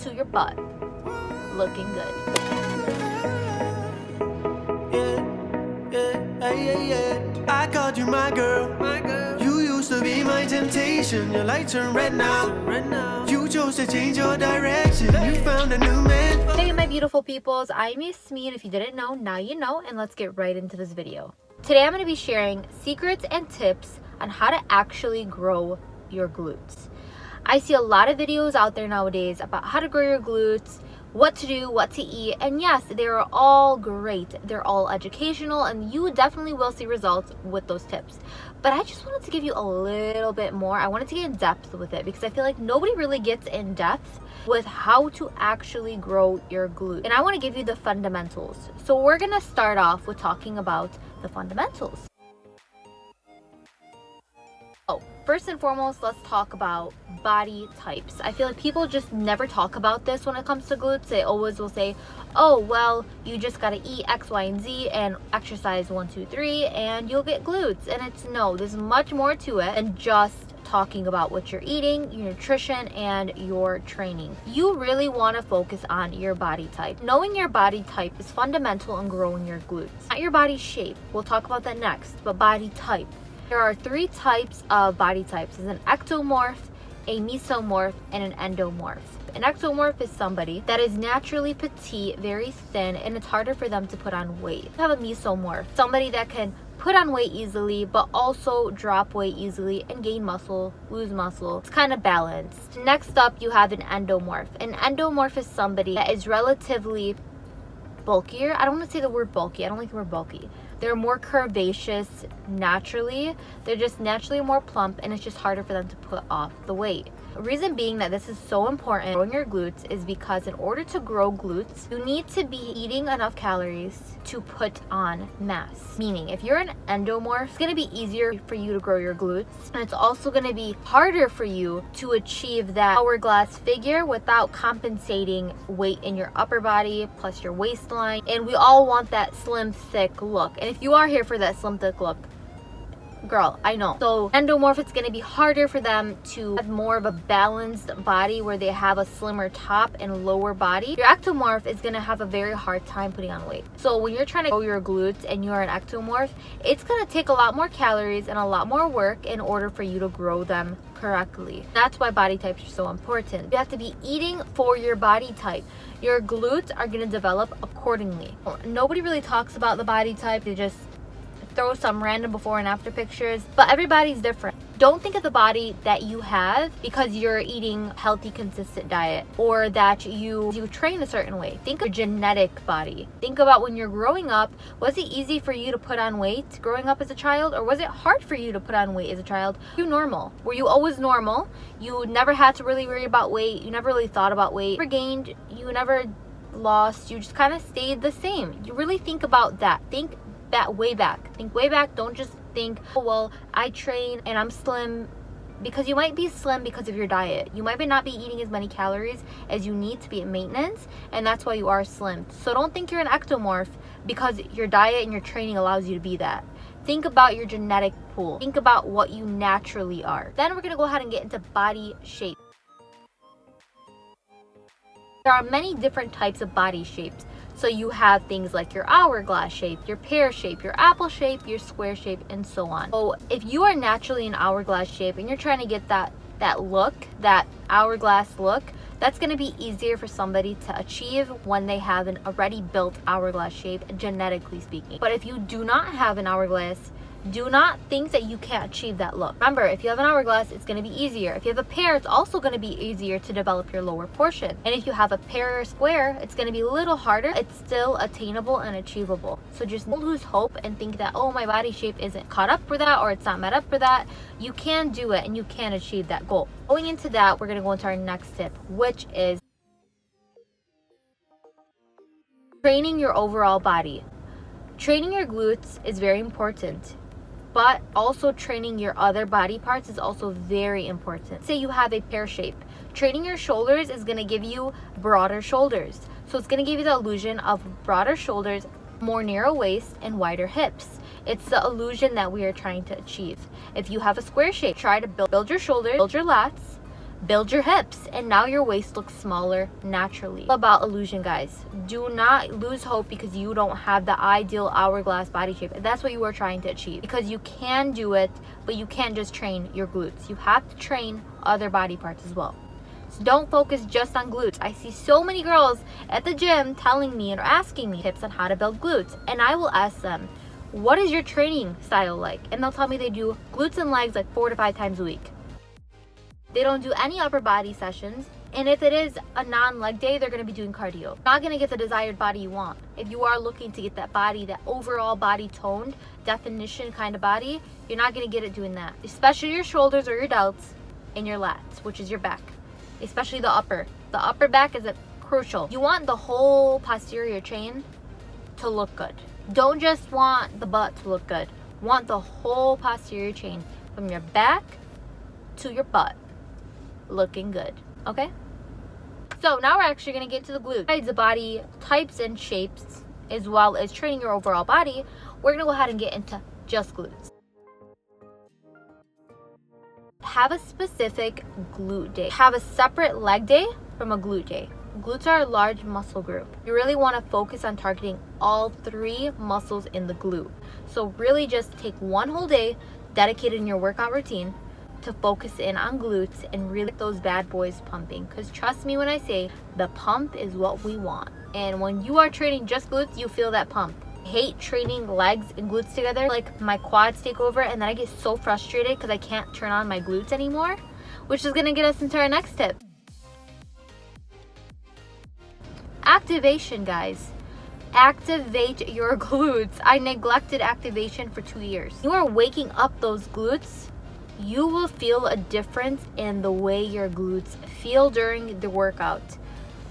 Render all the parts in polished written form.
to your butt looking good. I called you my girl. You used to be my temptation. Your light turned red now. You chose to change your direction. You found a new man. Hey my beautiful peoples, I'm Yasmin. If you didn't know, now you know, and let's get right into this video. Today I'm going to be sharing secrets and tips on how to actually grow your glutes. I see a lot of videos out there nowadays about how to grow your glutes, what to do, what to eat, and yes, they're all great. They're all educational, and you definitely will see results with those tips. But I just wanted to give you a little bit more. I wanted to get in depth with it because I feel like nobody really gets in depth with how to actually grow your glute. And I want to give you the fundamentals. So we're going to start off with talking about the fundamentals. Oh, first and foremost, let's talk about body types. I feel like people just never talk about this when it comes to glutes. They always will say, oh, well, you just got to eat X, Y, and Z and exercise 1, 2, 3 and you'll get glutes. And it's no, there's much more to it than just talking about what you're eating, your nutrition, and your training. You really want to focus on your body type. Knowing your body type is fundamental in growing your glutes. Not your body shape. We'll talk about that next, but body type. There are 3 types of body types. There's an ectomorph, a mesomorph, and an endomorph. An ectomorph is somebody that is naturally petite, very thin, and it's harder for them to put on weight. You have a mesomorph, somebody that can put on weight easily, but also drop weight easily and gain muscle, lose muscle. It's kind of balanced. Next up, you have an endomorph. An endomorph is somebody that is relatively bulkier. I don't want to say the word bulky. I don't like the word bulky. They're more curvaceous naturally. They're just naturally more plump, and it's just harder for them to put off the weight. The reason being that this is so important growing your glutes is because in order to grow glutes, you need to be eating enough calories to put on mass. Meaning, if you're an endomorph, it's going to be easier for you to grow your glutes, and it's also going to be harder for you to achieve that hourglass figure without compensating weight in your upper body plus your waistline. And we all want that slim, thick look. And if you are here for that slim, thick look, girl, I know. So endomorph, it's going to be harder for them to have more of a balanced body where they have a slimmer top and lower body. Your ectomorph is going to have a very hard time putting on weight. So when you're trying to grow your glutes and you're an ectomorph, it's going to take a lot more calories and a lot more work in order for you to grow them correctly. That's why body types are so important. You have to be eating for your body type. Your glutes are going to develop accordingly. Nobody really talks about the body type. They just throw some random before and after pictures, but everybody's different. Don't think of the body that you have because you're eating healthy, consistent diet, or that you train a certain way. Think of your genetic body. Think about when you're growing up, was it easy for you to put on weight growing up as a child, or was it hard for you to put on weight as a child? Were you normal? Were you always normal? You never had to really worry about weight. You never really thought about weight. You never gained, you never lost, you just kind of stayed the same. You really think about that. Think that way back. Think way back. Don't just think, oh, well, I train and I'm slim, because you might be slim because of your diet. You might not be eating as many calories as you need to be at maintenance, and that's why you are slim. So don't think you're an ectomorph because your diet and your training allows you to be that. Think about your genetic pool. Think about what you naturally are. Then we're going to go ahead and get into body shape. There are many different types of body shapes. So you have things like your hourglass shape, your pear shape, your apple shape, your square shape, and so on. So if you are naturally an hourglass shape and you're trying to get that look, that hourglass look, that's going to be easier for somebody to achieve when they have an already built hourglass shape, genetically speaking. But if you do not have an hourglass, do not think that you can't achieve that look. Remember, if you have an hourglass, it's going to be easier. If you have a pear, it's also going to be easier to develop your lower portion. And if you have a pear or square, it's going to be a little harder. It's still attainable and achievable. So just don't lose hope and think that, oh, my body shape isn't caught up for that, or it's not met up for that. You can do it and you can achieve that goal. Going into that, we're going to go into our next tip, which is training your overall body. Training your glutes is very important, but also training your other body parts is also very important. Say you have a pear shape. Training your shoulders is going to give you broader shoulders. So it's going to give you the illusion of broader shoulders, more narrow waist, and wider hips. It's the illusion that we are trying to achieve. If you have a square shape, try to build your shoulders, build your lats, build your hips, and now your waist looks smaller naturally. About illusion, guys. Do not lose hope because you don't have the ideal hourglass body shape. That's what you are trying to achieve, because you can do it, but you can't just train your glutes. You have to train other body parts as well. So don't focus just on glutes. I see so many girls at the gym telling me and asking me tips on how to build glutes, and I will ask them, what is your training style like? And they'll tell me they do glutes and legs like 4 to 5 times a week. They don't do any upper body sessions, and if it is a non-leg day, they're going to be doing cardio. You're not going to get the desired body you want. If you are looking to get that body, that overall body toned definition kind of body, you're not going to get it doing that. Especially your shoulders or your delts and your lats, which is your back. Especially the upper. The upper back is crucial. You want the whole posterior chain to look good. Don't just want the butt to look good. Want the whole posterior chain from your back to your butt looking good. Okay? So now we're actually going to get to the glutes. Besides the body types and shapes, as well as training your overall body, we're going to go ahead and get into just glutes. Have a specific glute day. Have a separate leg day from a glute day. Glutes are a large muscle group. You really want to focus on targeting all 3 muscles in the glute. So really just take one whole day dedicated in your workout routine to focus in on glutes and really get those bad boys pumping. Because trust me when I say the pump is what we want. And when you are training just glutes, you feel that pump. I hate training legs and glutes together. Like my quads take over, and then I get so frustrated because I can't turn on my glutes anymore, which is going to get us into our next tip. Activation, guys. Activate your glutes. I neglected activation for 2 years. You are waking up those glutes. You will feel a difference in the way your glutes feel during the workout.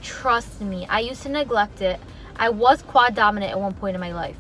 Trust me, I used to neglect it. I was quad dominant at one point in my life.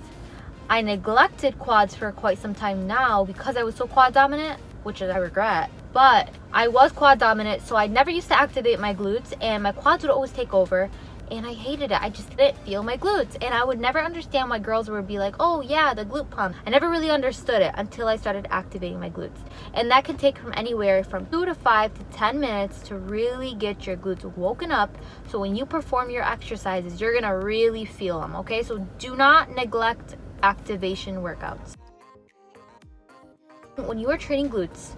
I neglected quads for quite some time now because I was so quad dominant, which I regret. But I was quad dominant, so I never used to activate my glutes, and my quads would always take over. And I hated it. I just didn't feel my glutes. And I would never understand why girls would be like, oh yeah, the glute pump. I never really understood it until I started activating my glutes. And that can take from anywhere from 2 to 5 to 10 minutes to really get your glutes woken up. So when you perform your exercises, you're gonna really feel them, okay? So do not neglect activation workouts. When you are training glutes,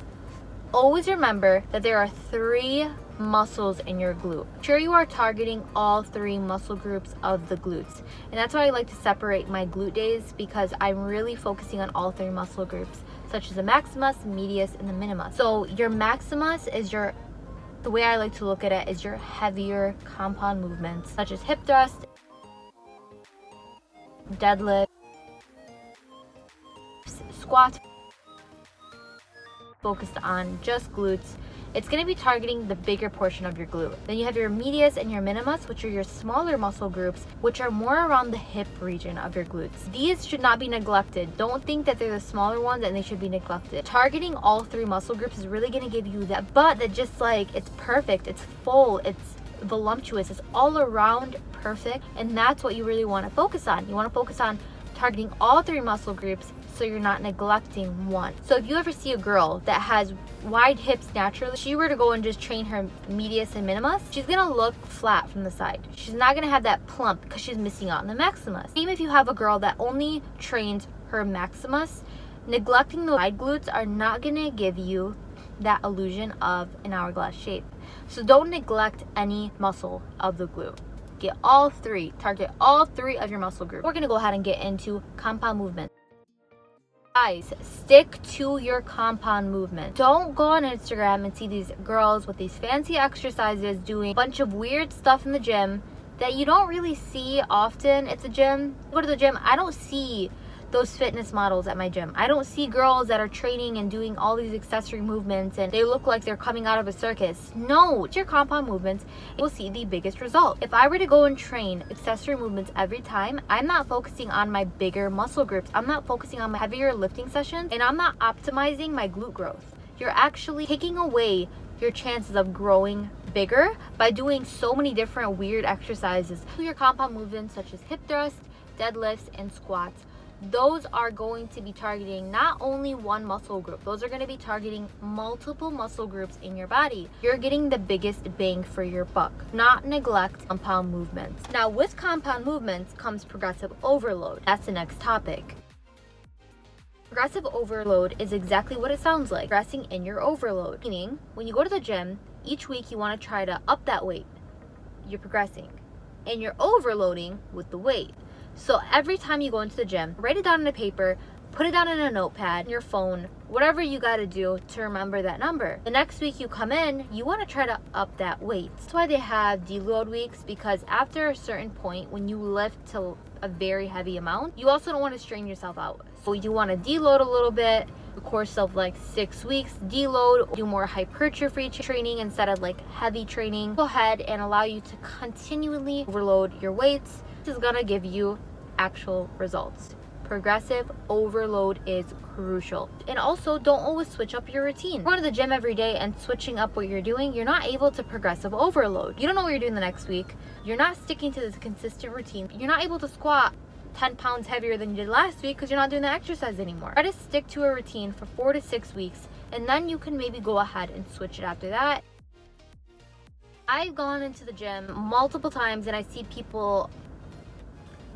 always remember that there are 3 muscles in your glute. Sure, you are targeting all 3 muscle groups of the glutes, and that's why I like to separate my glute days, because I'm really focusing on all 3 muscle groups, such as the maximus, medius, and the minimus. So your maximus is the way I like to look at it is your heavier compound movements, such as hip thrust, deadlift, squats. Focused on just glutes, it's going to be targeting the bigger portion of your glute. Then you have your medius and your minimus, which are your smaller muscle groups, which are more around the hip region of your glutes. These should not be neglected. Don't think that they're the smaller ones and they should be neglected. Targeting all 3 muscle groups is really going to give you that butt that just like, it's perfect, it's full, it's voluptuous, it's all around perfect, and that's what you really want to focus on. You want to focus on targeting all 3 muscle groups, so you're not neglecting one. So if you ever see a girl that has wide hips naturally, if she were to go and just train her medius and minimus, she's gonna look flat from the side. She's not gonna have that plump because she's missing out on the maximus. Same if you have a girl that only trains her maximus, neglecting the wide glutes are not gonna give you that illusion of an hourglass shape. So don't neglect any muscle of the glute. Get all 3, target all 3 of your muscle groups. We're gonna go ahead and get into compound movement. Guys, stick to your compound movement. Don't go on Instagram and see these girls with these fancy exercises doing a bunch of weird stuff in the gym that you don't really see often at the gym. Go to the gym, I don't see those fitness models at my gym. I don't see girls that are training and doing all these accessory movements and they look like they're coming out of a circus. No, it's your compound movements. You'll see the biggest result. If I were to go and train accessory movements every time, I'm not focusing on my bigger muscle groups. I'm not focusing on my heavier lifting sessions, and I'm not optimizing my glute growth. You're actually taking away your chances of growing bigger by doing so many different weird exercises. Your compound movements such as hip thrust, deadlifts, and squats. those are going to be targeting not only one muscle group, those are going to be targeting multiple muscle groups in your body. You're getting the biggest bang for your buck. Not neglect compound movements. Now, with compound movements comes progressive overload. That's the next topic. Progressive overload is exactly what it sounds like, progressing in your overload. Meaning, when you go to the gym, each week you want to try to up that weight. You're progressing. And you're overloading with the weight. So every time you go into the gym, write it down on a paper, put it down in a notepad, your phone, whatever you got to do to remember that number. The next week you come in, you want to try to up that weight. That's why they have deload weeks, because after a certain point, when you lift to a very heavy amount, you also don't want to strain yourself out. So you want to deload a little bit, the course of like 6 weeks, deload, do more hypertrophy training instead of like heavy training. Go ahead and allow you to continually overload your weights. This is gonna give you actual results. Progressive overload is crucial. And also, don't always switch up your routine. Going to the gym every day and switching up what you're doing, you're not able to progressive overload. You don't know what you're doing the next week. You're not sticking to this consistent routine. You're not able to squat 10 pounds heavier than you did last week because you're not doing the exercise anymore. Try to stick to a routine for 4 to 6 weeks, and then you can maybe go ahead and switch it after that. I've gone into the gym multiple times and I see people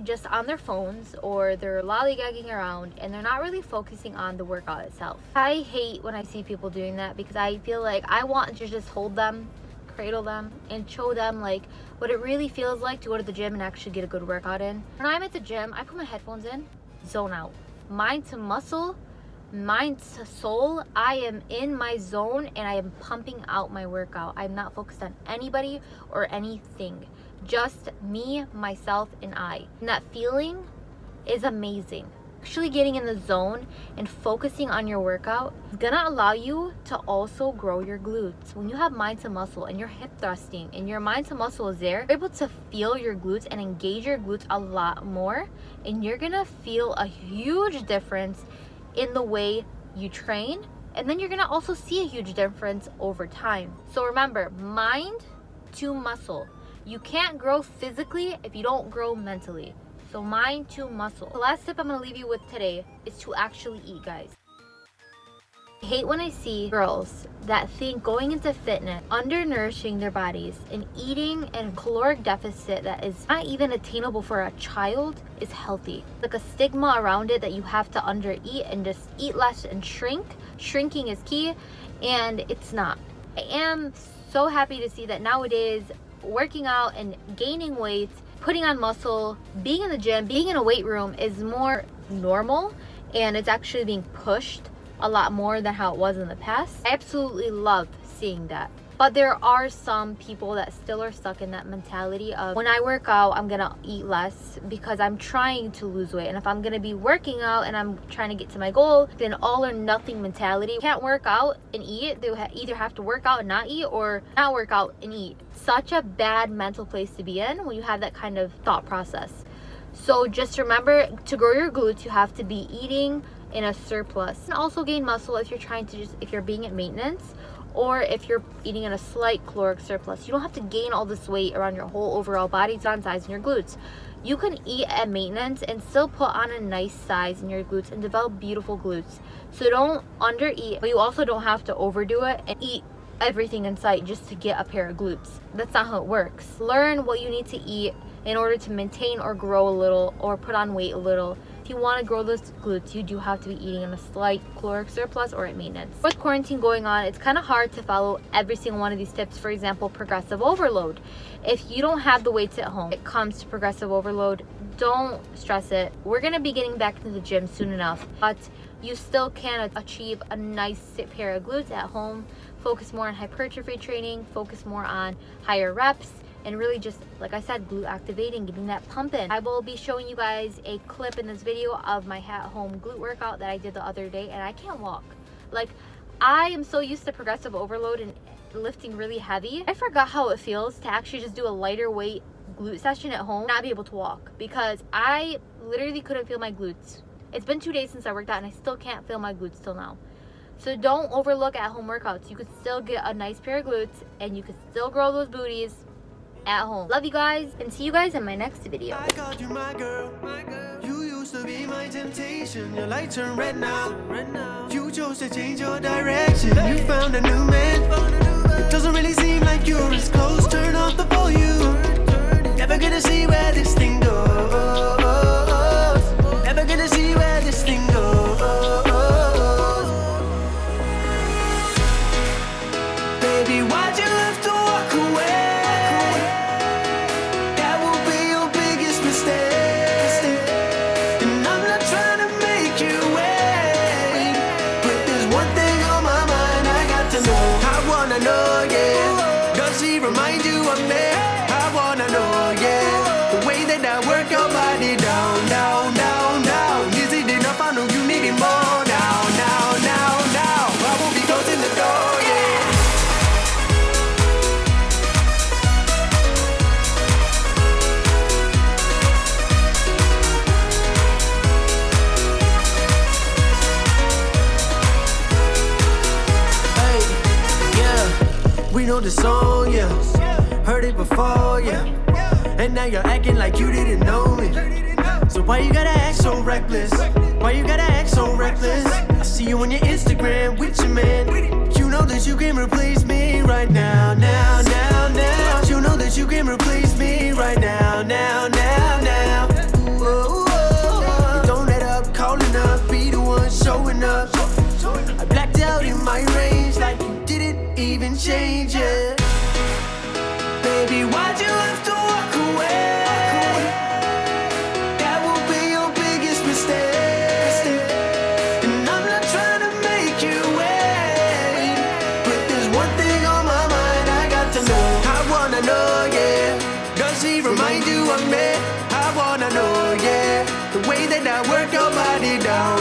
just on their phones or they're lollygagging around and they're not really focusing on the workout itself. I hate when I see people doing that because I feel like I want to just hold them, cradle them, and show them like what it really feels like to go to the gym and actually get a good workout in. When I'm at the gym, I put my headphones in, zone out. Mind to muscle, mind to soul, I am in my zone and I am pumping out my workout. I'm not focused on anybody or anything. Just me, myself, and I. And that feeling is amazing. Actually getting in the zone and focusing on your workout is gonna allow you to also grow your glutes. When you have mind to muscle and you're hip thrusting and your mind to muscle is there, you're able to feel your glutes and engage your glutes a lot more, and you're gonna feel a huge difference in the way you train, and then you're gonna also see a huge difference over time. So remember, mind to muscle. You can't grow physically if you don't grow mentally. So mind to muscle. The last tip I'm gonna leave you with today is to actually eat, guys. I hate when I see girls that think going into fitness, undernourishing their bodies, and eating in a caloric deficit that is not even attainable for a child is healthy. Like a stigma around it that you have to undereat and just eat less and shrink. Shrinking is key, and it's not. I am so happy to see that nowadays working out and gaining weight, putting on muscle, being in the gym, being in a weight room is more normal, and it's actually being pushed a lot more than how it was in the past. I absolutely love seeing that. But there are some people that still are stuck in that mentality of, when I work out, I'm gonna eat less because I'm trying to lose weight. And if I'm gonna be working out and I'm trying to get to my goal, then all or nothing mentality. You can't work out and eat. They either have to work out and not eat, or not work out and eat. Such a bad mental place to be in when you have that kind of thought process. So just remember, to grow your glutes, you have to be eating in a surplus, and also gain muscle if you're trying to if you're being at maintenance, or if you're eating in a slight caloric surplus. You don't have to gain all this weight around your whole overall body on size in your glutes. You can eat at maintenance and still put on a nice size in your glutes and develop beautiful glutes. So don't undereat, but you also don't have to overdo it and eat everything in sight just to get a pair of glutes. That's not how it works. Learn what you need to eat in order to maintain or grow a little or put on weight a little. If you want to grow those glutes, you do have to be eating in a slight caloric surplus or at maintenance. With quarantine going on, it's kind of hard to follow every single one of these tips. For example, progressive overload. If you don't have the weights at home, when it comes to progressive overload, don't stress it. We're going to be getting back into the gym soon enough, but you still can achieve a nice pair of glutes at home. Focus more on hypertrophy training, focus more on higher reps, and really just, like I said, glute activating, getting that pump in. I will be showing you guys a clip in this video of my at-home glute workout that I did the other day, and I can't walk. Like, I am so used to progressive overload and lifting really heavy. I forgot how it feels to actually just do a lighter weight glute session at home, not be able to walk, because I literally couldn't feel my glutes. It's been 2 days since I worked out and I still can't feel my glutes till now. So don't overlook at-home workouts. You could still get a nice pair of glutes and you could still grow those booties at home. Love you guys, and see you guys in my next video. I called you my girl. You used to be my my temptation. Your light turned red now. You chose to change your direction. You found a new man. It doesn't really seem like you're as close. Turn off the volume. Never gonna see where this thing goes. Never gonna see where this thing goes. Baby, why'd you have to walk away? That will be your biggest mistake. And I'm not trying to make you wait, but there's one thing on my mind I got to know. I wanna know, yeah. Does she remind you of me? I wanna know, yeah. The way that I work your body down, down, down, down. Is it enough? I know you need it more. Now, now, now, now. I won't be closing the door, yeah. Hey, yeah. We know the song, yeah. Heard it before, yeah. And now you're acting like you didn't know me. So why you gotta act so reckless? Why you gotta act so reckless? I see you on your Instagram with your man. You know that you can replace me right now, now, now, now. You know that you can replace me right now, now, now, now. Ooh, ooh, ooh. Don't let up, calling up, be the one showing up. I blacked out in my range like you didn't even change it. Baby, why'd you have to walk away? That will be your biggest mistake. And I'm not trying to make you wait, but there's one thing on my mind I got to know. I wanna know, yeah. Does she remind you of me? I wanna know, yeah. The way that I work your body down,